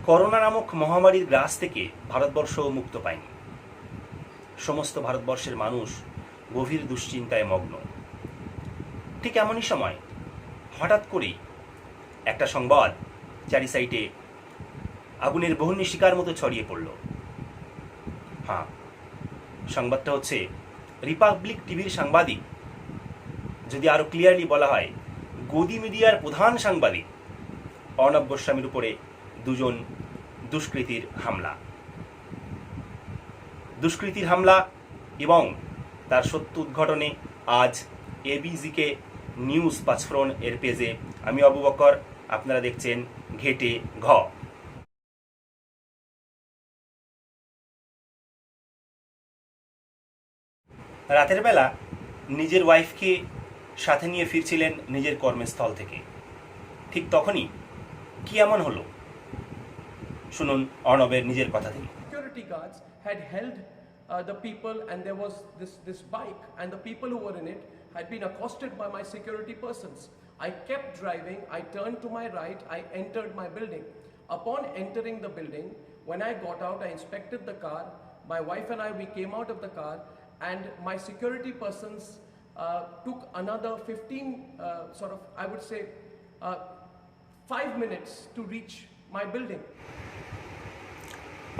Corona নামক মহামারীর গ্রাস থেকে ভারতবর্ষ মুক্ত পায়নি। সমস্ত ভারতবর্ষের মানুষ গভীর দুশ্চিন্তায় মগ্ন। ঠিক এমনই সময় হঠাৎ করেই একটা সংবাদ চারি সাইডে আগুনের বহ্নি শিকার মতো ছড়িয়ে পড়ল। হ্যাঁ, সংবাদটা হচ্ছে রিপাবলিক টিভির সাংবাদিক, যদি আরো ক্লিয়ারলি বলা হয় গদি মিডিয়ার প্রধান সাংবাদিক অর্ণব গোস্বামীর উপরে দুজন দুষ্কৃতীর হামলা এবং তার সত্য উদ্ঘাটনে আজ এবিজিকে নিউজ পাঁচফোড়ন এর পেজে আমি আবু বকর, আপনারা দেখছেন ঘেটে ঘ। রাতের বেলা নিজের ওয়াইফকে সাথে নিয়ে ফিরছিলেন নিজের কর্মস্থল থেকে। ঠিক তখনই কি এমন হলো, শুনুন অর্ণবের নিজের কথা থেকে। Security guards had held the people, and there was this bike, and the people who were in it had been accosted by my security persons. I kept driving, I turned to my right, I entered my building. Upon entering the building, when I got out, I inspected the car. My wife and we came out of the car, and my security persons took another 15, I would say, 5 minutes to reach my building.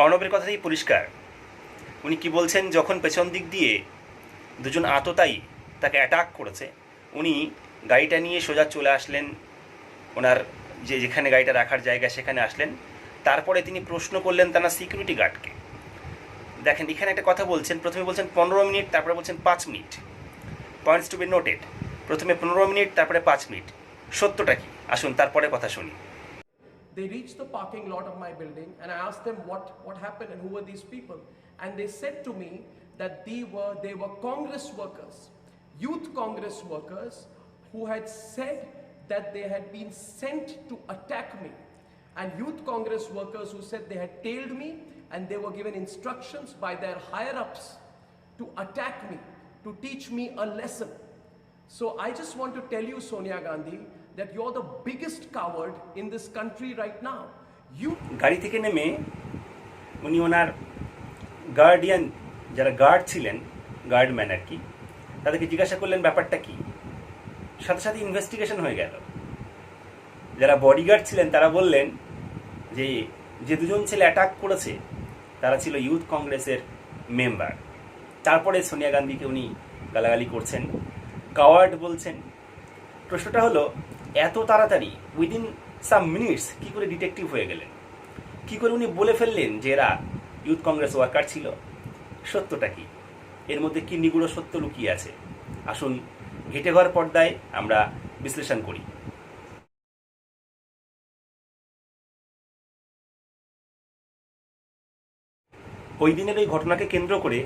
অর্ণবের কথাই পরিষ্কার। উনি কি বলছেন, যখন পেছন দিক দিয়ে দুজন আততায়ী তাকে অ্যাটাক করেছে, উনি গাড়িটা নিয়ে সোজা চলে আসলেন ওনার যেখানে গাড়িটা রাখার জায়গা সেখানে আসলেন। তারপরে তিনি প্রশ্ন করলেন তার সিকিউরিটি গার্ডকে। দেখেন, এখানে একটা কথা বলছেন, প্রথমে বলছেন 15 মিনিট, তারপরে বলছেন 5 minute. Points two be noted, প্রথমে 15 মিনিট, তারপরে 5 মিনিট। সত্যটা কি, আসুন তারপরে কথা শুনি। They reached the parking lot of my building, and I asked them what happened and who were these people. And they said to me that they were Congress workers, youth Congress workers, who had said that they had been sent to attack me. And youth Congress workers who said they had tailed me, and they were given instructions by their higher-ups to attack me, to teach me a lesson. So I just want to tell you, Sonia Gandhi, that you're the biggest coward in this country right now. গাড়ি থেকে নেমে উনি ওনার guardian, যারা guard ছিলেন, guardman আর কি, তাদেরকে জিজ্ঞাসা করলেন ব্যাপারটা কি। সাথে সাথে ইনভেস্টিগেশন হয়ে গেল। যারা বডিগার্ড ছিলেন তারা বললেন যে দুজন ছেলে অ্যাটাক করেছে তারা ছিল ইউথ কংগ্রেসের মেম্বার। তারপরে সোনিয়া গান্ধীকে উনি গালাগালি করছেন, কাওয়ার্ড বলছেন। প্রশ্নটা হলো, এত তাড়াতাড়ি উইদিন সাম মিনিটস কী করে ডিটেকটিভ হয়ে গেলেন? কী করে উনি বলে ফেললেন যে এরা ইউথ কংগ্রেস ওয়ার্কার ছিল? সত্যটা কি, এর মধ্যে কি নিগুড় সত্য লুকিয়ে আছে? আসুন ঘেটে ঘর পর্দায় আমরা বিশ্লেষণ করি। ওই দিনের ওই ঘটনাকে কেন্দ্র করে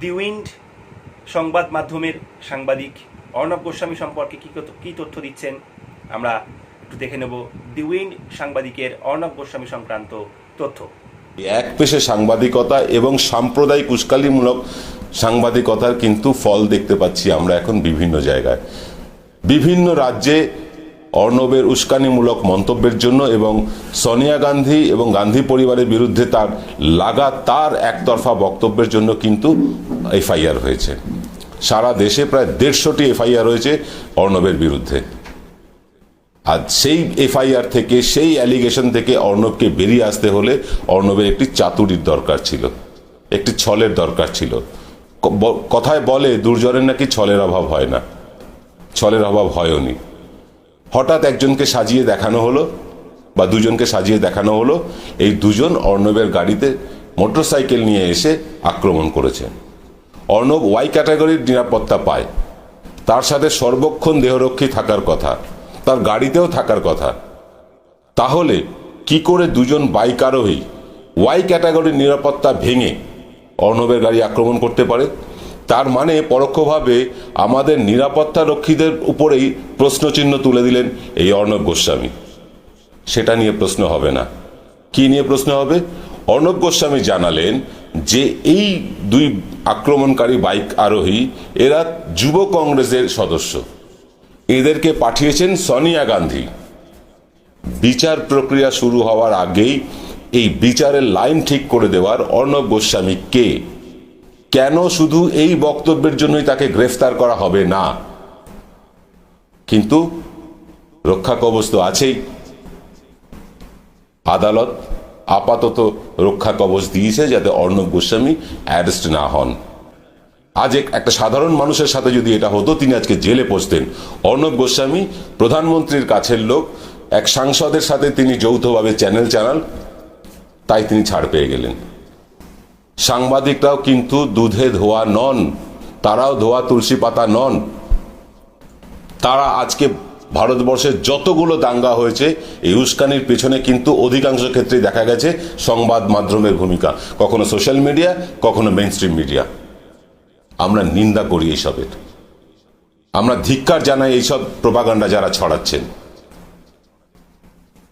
দি উইন্ড সংবাদ মাধ্যমের সাংবাদিক অর্ণব গোস্বামী সম্পর্কে কী তথ্য দিচ্ছেন আমরা একটু দেখে নেব। দি উইন্ড সাংবাদিকের অর্ণব গোস্বামী সংক্রান্ত তথ্য। এক পেশে সাংবাদিকতা এবং সাম্প্রদায়িক উস্কানিমূলক সাংবাদিকতার কিন্তু ফল দেখতে পাচ্ছি আমরা এখন বিভিন্ন জায়গায়, বিভিন্ন রাজ্যে। অর্ণবের উস্কানিমূলক মন্তব্যের জন্য এবং সোনিয়া গান্ধী এবং গান্ধী পরিবারের বিরুদ্ধে তার লাগাতার একতরফা বক্তব্যের জন্য কিন্তু এফআইআর হয়েছে। সারা দেশে প্রায় 150টি এফআইআর হয়েছে অর্ণবের বিরুদ্ধে। আর সেই এফআইআর থেকে, সেই অ্যালিগেশন থেকে অর্ণবকে বেরিয়ে আসতে হলে অর্ণবের একটি চাতুরির দরকার ছিল, একটি ছলের দরকার ছিল। কথায় বলে দুর্জনের নাকি ছলের অভাব হয় না, ছলের অভাব হয়নি। হঠাৎ একজনকে সাজিয়ে দেখানো হলো বা দুজনকে সাজিয়ে দেখানো হলো, এই দুজন অর্ণবের গাড়িতে মোটরসাইকেল নিয়ে এসে আক্রমণ করেছে। অর্ণব ওয়াই ক্যাটাগরির নিরাপত্তা পায়, তার সাথে সর্বক্ষণ দেহরক্ষী থাকার কথা, তার গাড়িতেও থাকার কথা। তাহলে কি করে দুজন বাইক আরোহী ওয়াই ক্যাটাগরির নিরাপত্তা ভেঙে অর্ণবের গাড়ি আক্রমণ করতে পারে? তার মানে পরোক্ষভাবে আমাদের নিরাপত্তা রক্ষীদের উপরেই প্রশ্নচিহ্ন তুলে দিলেন এই অর্ণব গোস্বামী। সেটা নিয়ে প্রশ্ন হবে না, কি নিয়ে প্রশ্ন হবে? অর্ণব গোস্বামী জানালেন যে এই দুই আক্রমণকারী বাইক আরোহী এরা যুব কংগ্রেসের সদস্য, এদেরকে পাঠিয়েছেন সোনিয়া গান্ধী। বিচার প্রক্রিয়া শুরু হওয়ার আগেই এই বিচারের লাইন ঠিক করে দেওয়ার অর্ণব গোস্বামী কে? কেন শুধু এই বক্তব্যের জন্যই তাকে গ্রেফতার করা হবে না? কিন্তু রক্ষা কবচ তো আছেই। আদালত আপাতত রক্ষা কবচ দিয়েছে যাতে অর্ণব গোস্বামী অ্যারেস্ট না হন। আজ একটা সাধারণ মানুষের সাথে যদি এটা হতো, তিনি আজকে জেলে পৌঁছতেন। অর্ণব গোস্বামী প্রধানমন্ত্রীর কাছের লোক, এক সাংসদের সাথে তিনি যৌথভাবে চ্যানেল চালান, তাই তিনি ছাড় পেয়ে গেলেন। সাংবাদিকরাও কিন্তু দুধে ধোয়া নন, তারাও ধোয়া তুলসী পাতা নন। তারা আজকে ভারতবর্ষের যতগুলো দাঙ্গা হয়েছে, এই উস্কানির পেছনে কিন্তু অধিকাংশ ক্ষেত্রে দেখা গেছে সংবাদ মাধ্যমের ভূমিকা, কখনো সোশ্যাল মিডিয়া, কখনো মেইনস্ট্রিম মিডিয়া। আমরা নিন্দা করি এইসবের, আমরা ধিক্কার জানাই এইসব প্রোপাগান্ডা যারা ছড়াচ্ছেন।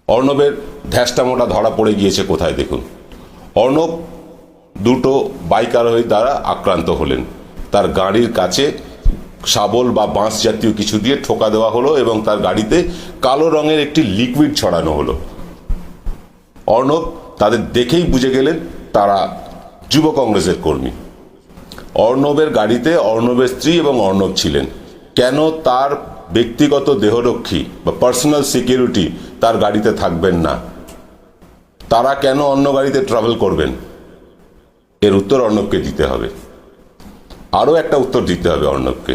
অর্ণবের ধ্যাসটামোটা ধরা পড়ে গিয়েছে কোথায় দেখুন। অর্ণব দুটো বাইক আরোহী দ্বারা আক্রান্ত হলেন। তার গাড়ির কাছে শাবল বা বাঁশ জাতীয় কিছু দিয়ে ঠোকা দেওয়া হলো এবং তার গাড়িতে কালো রঙের একটি লিকুইড ছড়ানো হলো। অর্ণব তাদের দেখেই বুঝে গেলেন তারা যুব কংগ্রেসের কর্মী। অর্ণবের গাড়িতে অর্ণবের স্ত্রী এবং অর্ণব ছিলেন। কেন তার ব্যক্তিগত দেহরক্ষী বা পার্সোনাল সিকিউরিটি তার গাড়িতে থাকবেন না? তারা কেন অন্য গাড়িতে ট্রাভেল করবেন? এর উত্তর অর্ণবকে দিতে হবে। আরও একটা উত্তর দিতে হবে অর্ণবকে।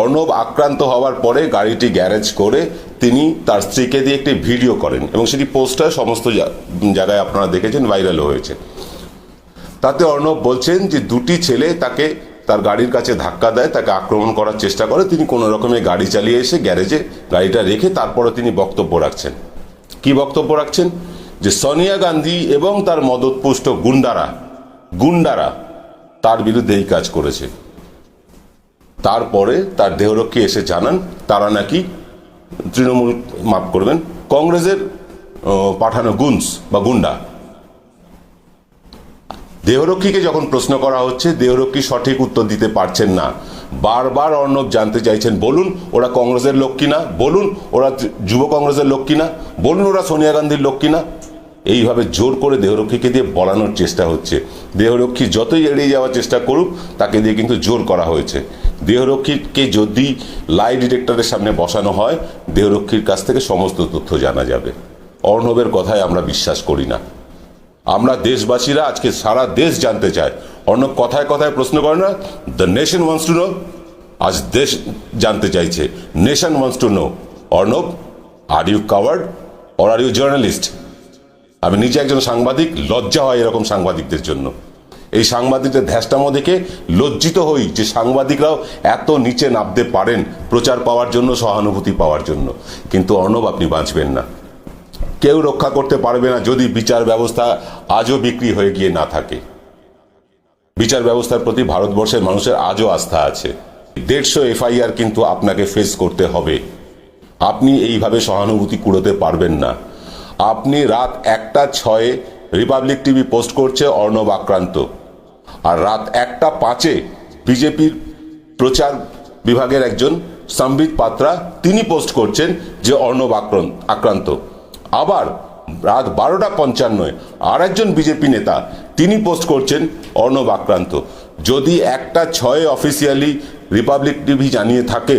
অর্ণব আক্রান্ত হওয়ার পরে গাড়িটি গ্যারেজ করে তিনি তার স্ত্রীকে দিয়ে একটি ভিডিও করেন এবং সেটি পোস্টার সমস্ত জায়গায় আপনারা দেখেছেন, ভাইরালও হয়েছে। তাতে অর্ণব বলছেন যে দুটি ছেলে তাকে তার গাড়ির কাছে ধাক্কা দেয়, তাকে আক্রমণ করার চেষ্টা করে। তিনি কোনো রকমে গাড়ি চালিয়ে এসে গ্যারেজে গাড়িটা রেখে তারপরে তিনি বক্তব্য রাখছেন। কি বক্তব্য রাখছেন? যে সোনিয়া গান্ধী এবং তার মদতপুষ্ট গুন্ডারা তার বিরুদ্ধে এই কাজ করেছে। তারপরে তার দেহরক্ষী এসে জানান তারা নাকি তৃণমূল, মাফ করবেন, কংগ্রেসের পাঠানো গুন্স বা গুন্ডা। দেহরক্ষীকে যখন প্রশ্ন করা হচ্ছে, দেহরক্ষী সঠিক উত্তর দিতে পারছেন না। বারবার অর্ণব জানতে চাইছেন, বলুন ওরা কংগ্রেসের লোক কিনা, বলুন ওরা যুব কংগ্রেসের লোক কিনা, বলুন ওরা সোনিয়া গান্ধীর লোক কিনা। এইভাবে জোর করে দেহরক্ষীকে দিয়ে বলানোর চেষ্টা হচ্ছে। দেহরক্ষী যতই এড়িয়ে যাওয়ার চেষ্টা করুক, তাকে দিয়ে কিন্তু জোর করা হয়েছে। দেহরক্ষীকে যদি লাই ডিটেক্টরের সামনে বসানো হয়, দেহরক্ষীর কাছ থেকে সমস্ত তথ্য জানা যাবে। অর্ণবের কথায় আমরা বিশ্বাস করি না। আমরা দেশবাসীরা আজকে সারা দেশ জানতে চায়। অর্ণব কথায় কথায় প্রশ্ন করে না, the nation wants to know. আজ দেশ জানতে চাইছে, nation wants to know, Arnab are you coward or are you journalist? আমি নিজে একজন সাংবাদিক, লজ্জা হয় এরকম সাংবাদিকদের জন্য। এই সাংবাদিকদের ধ্যাসটামো দেখে লজ্জিত হই যে সাংবাদিকরাও এত নিচে নামতে পারেন প্রচার পাওয়ার জন্য, সহানুভূতি পাওয়ার জন্য। কিন্তু অর্ণব, আপনি বাঁচবেন না। কেউ রক্ষা করতে পারবে না যদি বিচার ব্যবস্থা আজও বিক্রি হয়ে গিয়ে না থাকে। বিচার ব্যবস্থার প্রতি ভারতবর্ষের মানুষের আজও আস্থা আছে। 150 FIR কিন্তু আপনাকে ফেস করতে হবে। আপনি এইভাবে সহানুভূতি কুড়োতে পারবেন না। আপনি রাত 1:06 রিপাবলিক টিভি পোস্ট করছে অর্ণব আক্রান্ত, আর রাত 1:05 বিজেপির প্রচার বিভাগের একজন সম্বিত পাত্রা তিনি পোস্ট করছেন যে অর্ণব আক্রান্ত। আবার রাত 12:55 আর একজন বিজেপি নেতা তিনি পোস্ট করছেন অর্ণব আক্রান্ত। যদি 1:06 অফিসিয়ালি রিপাবলিক টিভি জানিয়ে থাকে,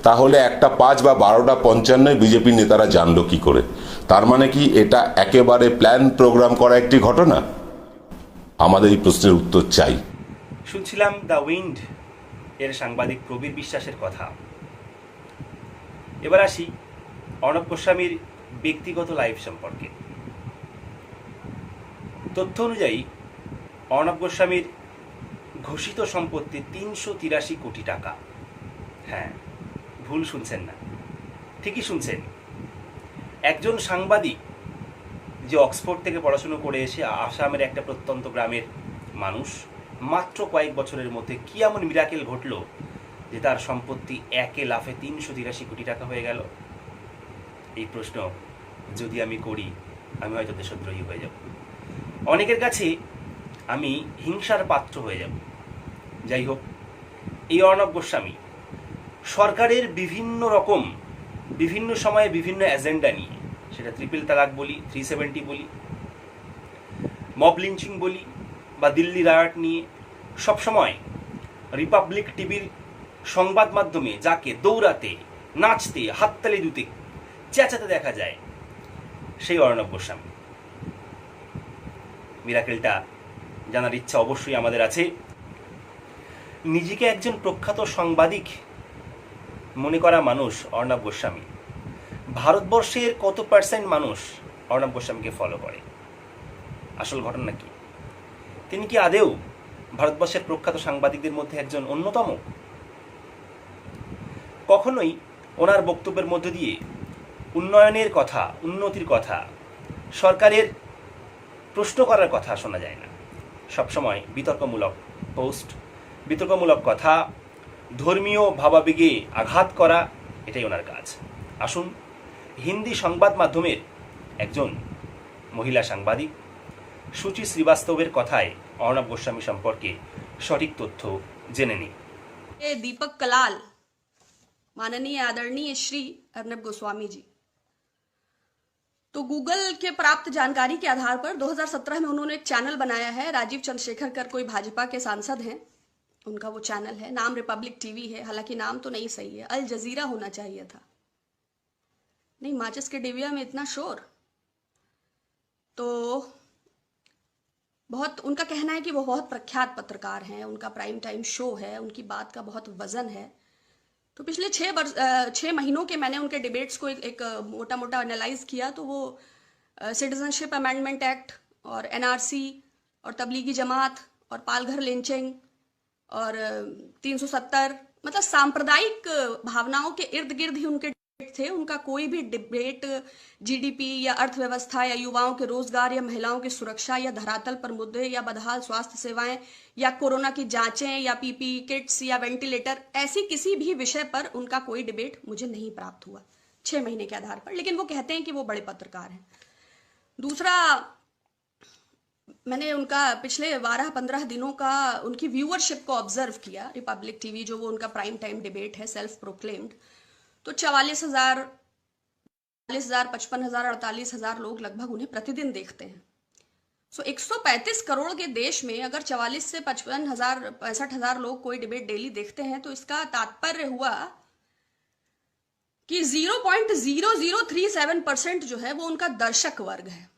তাহলে 1:05 বা 12:55 বিজেপি নেতারা জানলো কি করে? তার মানে কি এটা একেবারে প্ল্যান প্রোগ্রাম করা একটি ঘটনা? আমাদের এই প্রশ্নের উত্তর চাই। শুনছিলাম দ্য উইন্ড এর সাংবাদিক প্রবীর বিশ্বাসের কথা। এবার আসি অর্ণব গোস্বামীর ব্যক্তিগত লাইফ সম্পর্কে। তথ্য অনুযায়ী অর্ণব গোস্বামীর ঘোষিত সম্পত্তি 383 কোটি টাকা। হ্যাঁ, ভুল শুনছেন না, ঠিকই শুনছেন। একজন সাংবাদিক যে অক্সফোর্ড থেকে পড়াশুনো করে এসে আসামের একটা প্রত্যন্ত গ্রামের মানুষ, মাত্র কয়েক বছরের মধ্যে কি এমন মিরাকেল ঘটল যে তার সম্পত্তি একে লাফে 383 কোটি টাকা হয়ে গেল? এই প্রশ্ন যদি আমি করি, আমি হয়তো দেশদ্রোহী হয়ে যাব। অনেকের কাছে আমি হিংসার পাত্র হয়ে যাব। যাই হোক, এই অর্ণব গোস্বামী সরকারের বিভিন্ন সময়ে বিভিন্ন এজেন্ডা নিয়ে সেটা ট্রিপল তালাক বলি, 370 বলি, মব লিঞ্চিং বলি বা দিল্লি রায়ট নিয়ে, সবসময় রিপাবলিক টিভির সংবাদ মাধ্যমে যাকে দৌড়াতে, নাচতে, হাততালি দিতে, চেঁচাতে দেখা যায় সেই অর্ণব গোস্বামী। মিরাকেলটা জানার ইচ্ছা অবশ্যই আমাদের আছে। নিজেকে একজন প্রখ্যাত সাংবাদিক মনে করা মানুষ অর্ণব গোস্বামী, ভারতবর্ষের কত পার্সেন্ট মানুষ অর্ণব গোস্বামীকে ফলো করে? আসল ঘটনা কি? তিনি কি আদেও ভারতবর্ষের প্রখ্যাত সাংবাদিকদের মধ্যে একজন অন্যতম? কখনোই ওনার বক্তব্যের মধ্য দিয়ে উন্নয়নের কথা, উন্নতির কথা, সরকারের প্রশ্ন করার কথা শোনা যায় না। সবসময় বিতর্কমূলক পোস্ট, বিতর্কমূলক কথা, ধর্মীয় ভাবাবেগে আঘাত করা, এটাই ওনার কাজ। আসুন হিন্দি সংবাদ মাধ্যমের একজন মহিলা সাংবাদিক সুচি শ্রীবাস্তবের কথায় অর্ণব গোস্বামী সম্পর্কে সঠিক তথ্য জেনে নিই। दीपक कलाल, माननीय आदरणीय श्री अर्नब गोस्वामी जी, तो गूगल के प्राप्त जानकारी के आधार पर 2017 में उन्होंने एक चैनल बनाया है। राजीव चंद्रशेखर कर कोई भाजपा के सांसद हैं, उनका वो चैनल है, नाम रिपब्लिक टीवी है, हालांकि नाम तो नहीं सही है, अल जजीरा होना चाहिए था। नहीं, माचिस के डिबिया में इतना शोर। तो बहुत उनका कहना है कि वो बहुत प्रख्यात पत्रकार हैं, उनका प्राइम टाइम शो है, उनकी बात का बहुत वजन है। तो पिछले 6 महीनों के मैंने उनके डिबेट्स को एक मोटा मोटा एनालाइज किया, तो वो सिटीजनशिप अमेंडमेंट एक्ट और एनआरसी और तबलीगी जमात और पालघर लिंचिंग और 370, मतलब सांप्रदायिक भावनाओं के इर्द गिर्द ही उनके थे। उनका कोई भी डिबेट जीडीपी या अर्थव्यवस्था या युवाओं के रोजगार या महिलाओं की सुरक्षा या धरातल पर मुद्दे या बदहाल स्वास्थ्य सेवाएं या कोरोना की जांचें या पीपी किट्स या वेंटिलेटर, ऐसी किसी भी विषय पर उनका कोई डिबेट मुझे नहीं प्राप्त हुआ 6 महीने के आधार पर। लेकिन वो कहते हैं कि वो बड़े पत्रकार हैं। दूसरा, मैंने उनका पिछले 12-15 दिनों का उनकी व्यूअरशिप को ऑब्जर्व किया। रिपब्लिक टीवी जो वो उनका प्राइम टाइम डिबेट है, सेल्फ प्रोक्लेम्ड, तो 44,000, 55,000, 48,000 लोग लगभग उन्हें प्रतिदिन देखते हैं। सो 135 करोड़ के देश में अगर 44 से 55,000, 65,000 लोग कोई डिबेट डेली देखते हैं, तो इसका तात्पर्य हुआ कि 0.0037% जो है वो उनका दर्शक वर्ग है।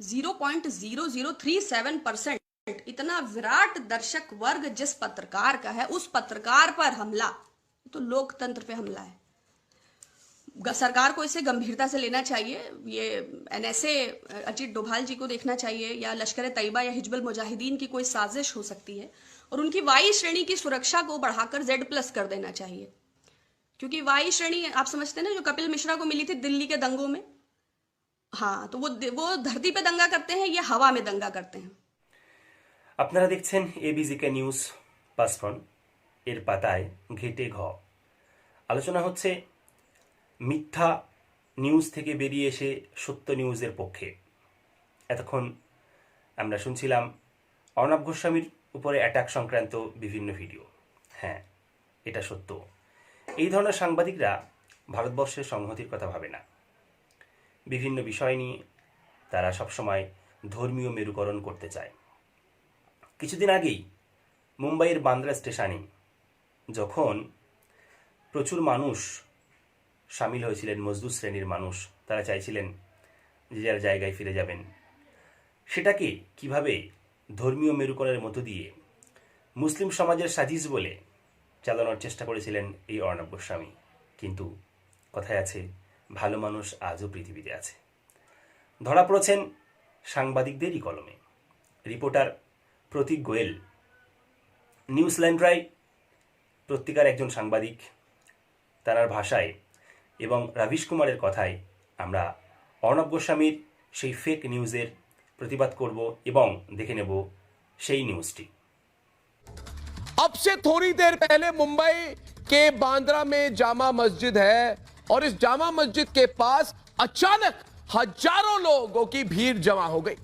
0.0037%, इतना विराट दर्शक वर्ग जिस पत्रकार का है, उस पत्रकार पर हमला तो लोकतंत्र पे हमला है। सरकार को इसे गंभीरता से लेना चाहिए। ये एनएसए अजीत डोभाल जी को देखना चाहिए, या लश्कर तैयबा या हिजबुल मुजाहिदीन की कोई साजिश हो सकती है, और उनकी वाई श्रेणी की सुरक्षा को बढ़ाकर Z+ कर देना चाहिए। क्योंकि वाई श्रेणी आप समझते हैं ना, जो कपिल मिश्रा को मिली थी दिल्ली के दंगों में, हाँ, तो वो धरती पे दंगा करते हैं, ये हवा में दंगा करते हैं। আপনারা দেখছেন এবিজিকে নিউজ পাসফ্রন্ট, এর পাতায় ঘেটে ঘ আলোচনা হচ্ছে মিথ্যা নিউজ থেকে বেরিয়ে এসে সত্য নিউজের পক্ষে। এতক্ষণ আমরা শুনছিলাম অর্ণব গোস্বামীর উপরে অ্যাটাক সংক্রান্ত বিভিন্ন ভিডিও। হ্যাঁ, এটা সত্য। এই ধরনের সাংবাদিকরা ভারতবর্ষের সংহতির কথা ভাবে না। বিভিন্ন বিষয় নিয়ে তারা সবসময় ধর্মীয় মেরুকরণ করতে চায়। কিছুদিন আগেই মুম্বাইয়ের বান্দ্রা স্টেশনে যখন প্রচুর মানুষ সামিল হয়েছিলেন, মজদুর শ্রেণীর মানুষ, তারা চাইছিলেন যে যার জায়গায় ফিরে যাবেন, সেটাকে কিভাবে ধর্মীয় মেরুকরণের মধ্য দিয়ে মুসলিম সমাজের সাজিশ বলে চালানোর চেষ্টা করেছিলেন এই অর্ণব গোস্বামী। কিন্তু কথায় আছে, ভালো মানুষ আজও পৃথিবীতে আছে। ধরা পড়েছেন সাংবাদিকদেরই কলমে। রিপোর্টার প্রতীক গোয়েল, নিউজ ল্যান্ড্রাই পত্রিকার একজন সাংবাদিক, তার ভাষায় এবং রাবিশ কুমারের কথায় আমরা অর্ণব গোস্বামীর সেই ফেক নিউজের প্রতিবাদ করব এবং দেখে নেব সেই নিউজটি। अब से थोड़ी देर पहले मुंबई के बांद्रा में जामा मस्जिद है, और इस जामा मस्जिद के पास अचानक हजारों लोगों की भीड़ जमा हो गई।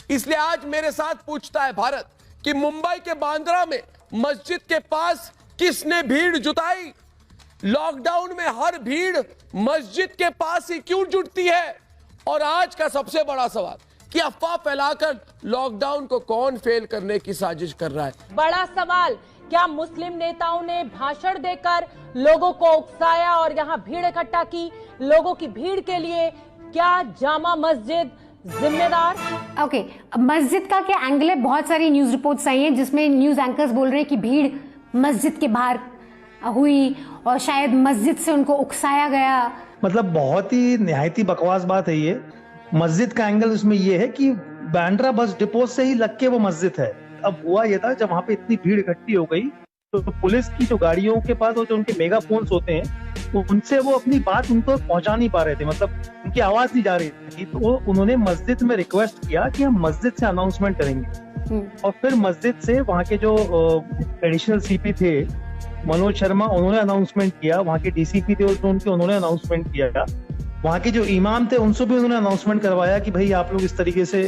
इसलिए आज मेरे साथ पूछता है भारत कि मुंबई के बांद्रा में मस्जिद के पास किसने भीड़ जुटाई? लॉकडाउन में हर भीड़ मस्जिद के पास ही क्यों जुटती है? और आज का सबसे बड़ा सवाल कि अफवाह फैलाकर लॉकडाउन को कौन फेल करने की साजिश कर रहा है। बड़ा सवाल, क्या मुस्लिम नेताओं ने भाषण देकर लोगों को उकसाया और यहां भीड़ इकट्ठा की? लोगों की भीड़ के लिए क्या जामा मस्जिद जिम्मेदार? ओके, मस्जिद का क्या एंगल है? बहुत सारी न्यूज रिपोर्ट्स आई हैं जिसमें न्यूज एंकर्स बोल रहे हैं कि भीड़ मस्जिद के बाहर हुई और शायद मस्जिद से उनको उकसाया गया। मतलब बहुत ही निहायती बकवास बात है ये। मस्जिद का एंगल इसमें ये है कि बांद्रा बस डिपो से ही लग के वो मस्जिद है। अब हुआ ये था, जब वहां पे इतनी भीड़ इकट्ठी हो गई तो पुलिस की जो गाड़ियों के पास और जो उनके मेगाफोन्स होते हैं तो उनसे वो अपनी बात उनको पहुंचा नहीं पा रहे थे, मतलब उनकी आवाज नहीं जा रही थी। तो उन्होंने मस्जिद में रिक्वेस्ट किया कि हम मस्जिद से अनाउंसमेंट करेंगे। और फिर मस्जिद से वहाँ के जो एडिशनल सीपी थे मनोज शर्मा, उन्होंने अनाउंसमेंट किया। वहाँ के डीसीपी थे उन्होंने अनाउंसमेंट किया। वहाँ के जो इमाम थे उनसे भी उन्होंने अनाउंसमेंट करवाया कि भाई आप लोग इस तरीके से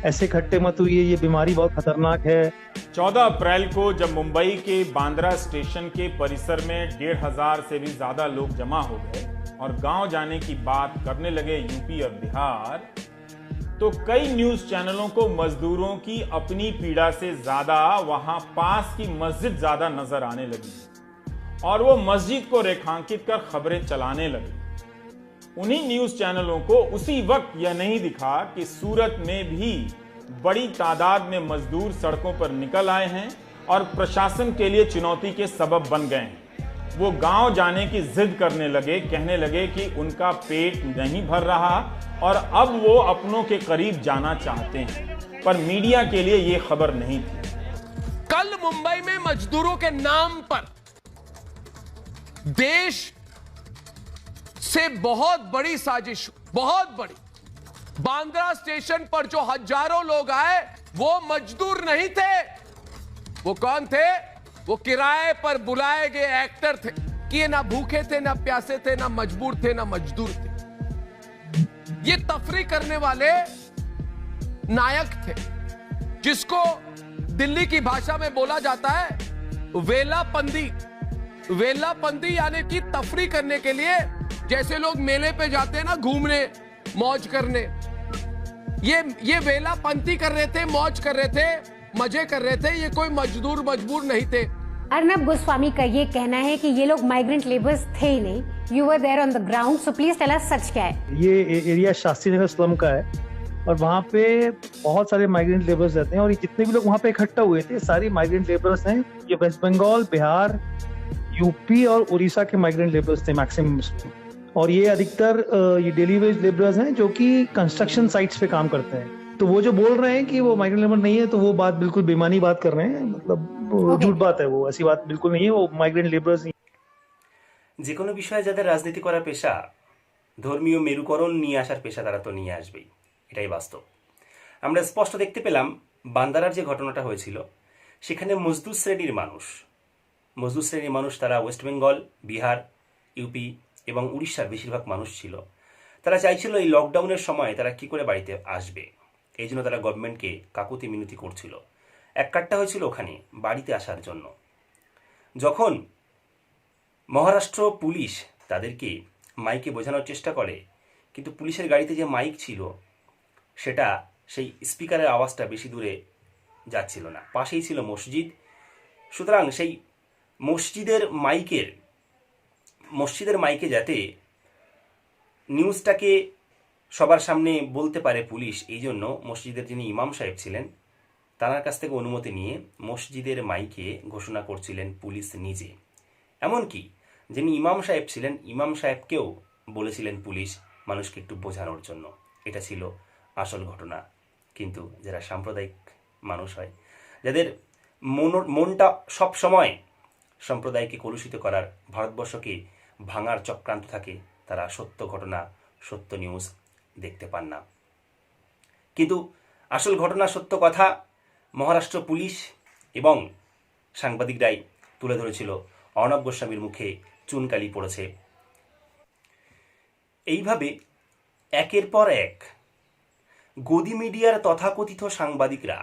ऐसे इकट्ठे मत हुई, ये बीमारी बहुत खतरनाक है। 14 अप्रैल को जब मुंबई के बांद्रा स्टेशन के परिसर में 1,500 से भी ज्यादा लोग जमा हो गए और गांव जाने की बात करने लगे यूपी और बिहार, तो कई न्यूज चैनलों को मजदूरों की अपनी पीड़ा से ज्यादा वहां पास की मस्जिद ज्यादा नजर आने लगी और वो मस्जिद को रेखांकित कर खबरें चलाने लगे। उन्हीं न्यूज चैनलों को उसी वक्त यह नहीं दिखा कि सूरत में भी बड़ी तादाद में मजदूर सड़कों पर निकल आए हैं और प्रशासन के लिए चुनौती के सबब बन गए हैं। वो गांव जाने की जिद करने लगे, कहने लगे कि उनका पेट नहीं भर रहा और अब वो अपनों के करीब जाना चाहते हैं, पर मीडिया के लिए ये खबर नहीं थी। कल मुंबई में मजदूरों के नाम पर देश से बहुत बड़ी साजिश, बहुत बड़ी। बांद्रा स्टेशन पर जो हजारों लोग आए वो मजदूर नहीं थे। वो कौन थे? वो किराए पर बुलाए गए एक्टर थे कि ये ना भूखे थे, ना प्यासे थे, ना मजबूर थे, ना मजदूर थे। ये तफरी करने वाले नायक थे, जिसको दिल्ली की भाषा में बोला जाता है वेलापंदी। वेलापंदी यानी कि तफरी करने के लिए, जैसे लोग मेले पे जाते हैं ना घूमने, मौज करने, ये वेलापंती कर रहे थे, मौज कर रहे थे, मजे कर रहे थे। ये कोई मजबूर नहीं थे। अर्नब गोस्वामी का ये कहना है कि ये लोग माइग्रेंट लेबर्स थे ही नहीं। You were there on the ground, so please tell us सच क्या है। ये एरिया शास्त्री नगर स्लम का है और वहाँ पे बहुत सारे माइग्रेंट लेबर्स रहते हैं और ये जितने भी लोग वहाँ पे इकट्ठा हुए थे सारी माइग्रेंट लेबर्स हैं। ये वेस्ट बंगाल, बिहार, यूपी और उड़ीसा के माइग्रेंट लेबर्स थे मैक्सिमम। और ये अधिकतर ये डेली वेज लेबरर्स हैं जो कि कंस्ट्रक्शन साइट्स पे काम करते हैं। तो वो जो बोल रहे हैं कि वो माइग्रेंट लेबर नहीं है, तो वो बात बिल्कुल बेईमानी बात कर रहे हैं, मतलब झूठ बात है। वो ऐसी बात बिल्कुल नहीं है, वो माइग्रेंट लेबरर्स नहीं। যে কোনো বিষয়ে যাদের রাজনীতি করা পেশা, ধর্মীয় মেরুকরণ নিয়ে আসার পেশা তারা তো নিয়ে আসবেই, এটাই বাস্তব। আমরা স্পষ্ট দেখতে পেলাম বান্দারার যে ঘটনাটা হয়েছিল সেখানে মজদুর শ্রেণীর মানুষ তারা ওয়েস্ট বেঙ্গল, বিহার, ইউপি এবং উড়িষ্যার বেশিরভাগ মানুষ ছিল। তারা চাইছিল এই লকডাউনের সময় তারা কি করে বাড়িতে আসবে, এই জন্য তারা গভর্নমেন্টকে কাকুতি মিনতি করছিল। এক কাট্টা হয়েছিল ওখানে বাড়িতে আসার জন্য। যখন মহারাষ্ট্র পুলিশ তাদেরকে মাইকে বোঝানোর চেষ্টা করে, কিন্তু পুলিশের গাড়িতে যে মাইক ছিল সেটা সেই স্পিকারের আওয়াজটা বেশি দূরে যাচ্ছিল না, পাশেই ছিল মসজিদ। সুতরাং সেই মসজিদের মাইকে যাতে নিউজটাকে সবার সামনে বলতে পারে পুলিশ, এই জন্য মসজিদের যিনি ইমাম সাহেব ছিলেন তার কাছ থেকে অনুমতি নিয়ে মসজিদের মাইকে ঘোষণা করছিলেন পুলিশ নিজে। এমনকি যিনি ইমাম সাহেব ছিলেন, ইমাম সাহেবকেও বলেছিলেন পুলিশ মানুষকে একটু বোঝানোর জন্য। এটা ছিল আসল ঘটনা। কিন্তু যারা সাম্প্রদায়িক মানুষ হয়, যাদের মনটা সব সময় সম্প্রদায়কে কলুষিত করার, ভারতবর্ষকে ভাঙার চক্রান্ত থাকে, তারা সত্য ঘটনা, সত্য নিউজ দেখতে পান না। কিন্তু আসল ঘটনা, সত্য কথা মহারাষ্ট্র পুলিশ এবং সাংবাদিকরাই তুলে ধরেছিল। অর্ণব গোস্বামীর মুখে চুনকালি পড়েছে। এইভাবে একের পর এক গদি মিডিয়ার তথাকথিত সাংবাদিকরা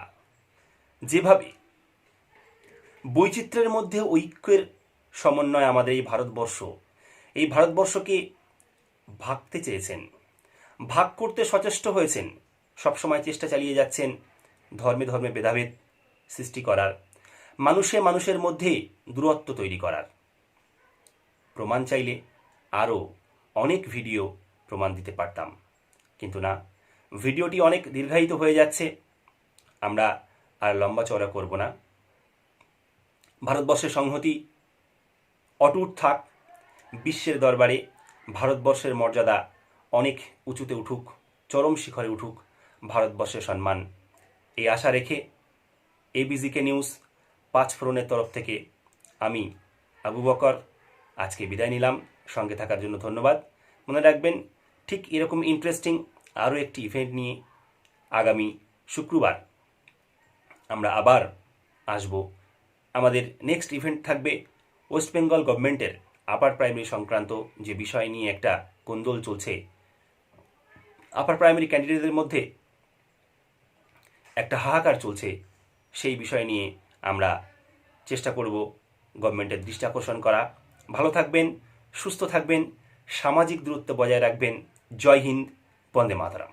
যেভাবে বৈচিত্র্যের মধ্যে ঐক্যের সমন্বয় আমাদের এই ভারতবর্ষকে ভাগতে চেয়েছেন, ভাগ করতে সচেষ্ট হয়েছেন, সবসময় চেষ্টা চালিয়ে যাচ্ছেন ধর্মে ধর্মে ভেদাভেদ সৃষ্টি করার, মানুষে মানুষের মধ্যে দূরত্ব তৈরি করার। প্রমাণ চাইলে আরও অনেক ভিডিও প্রমাণ দিতে পারতাম, কিন্তু না, ভিডিওটি অনেক দীর্ঘায়িত হয়ে যাচ্ছে, আমরা আর লম্বা চওড়া করব না। ভারতবর্ষের সংহতি অটুট থাক, বিশ্বের দরবারে ভারতবর্ষের মর্যাদা অনেক উঁচুতে উঠুক, চরম শিখরে উঠুক ভারতবর্ষের সম্মান, এই আশা রেখে এবিজিকে নিউজ পাঁচফোড়নের তরফ থেকে আমি আবু বকর আজকে বিদায় নিলাম। সঙ্গে থাকার জন্য ধন্যবাদ। মনে রাখবেন, ঠিক এরকম ইন্টারেস্টিং আরও একটি ইভেন্ট নিয়ে আগামী শুক্রবার আমরা আবার আসব। আমাদের নেক্সট ইভেন্ট থাকবে ওয়েস্ট বেঙ্গল গভর্নমেন্টের আপার প্রাইমারি সংক্রান্ত যে বিষয় নিয়ে একটা কোন্দল চলছে, আপার প্রাইমারি ক্যান্ডিডেটদের মধ্যে একটা হাহাকার চলছে, সেই বিষয় নিয়ে আমরা চেষ্টা করব গভর্নমেন্টের দৃষ্টি আকর্ষণ করা। ভালো থাকবেন, সুস্থ থাকবেন, সামাজিক দূরত্ব বজায় রাখবেন। জয় হিন্দ, বন্দে মাতরম।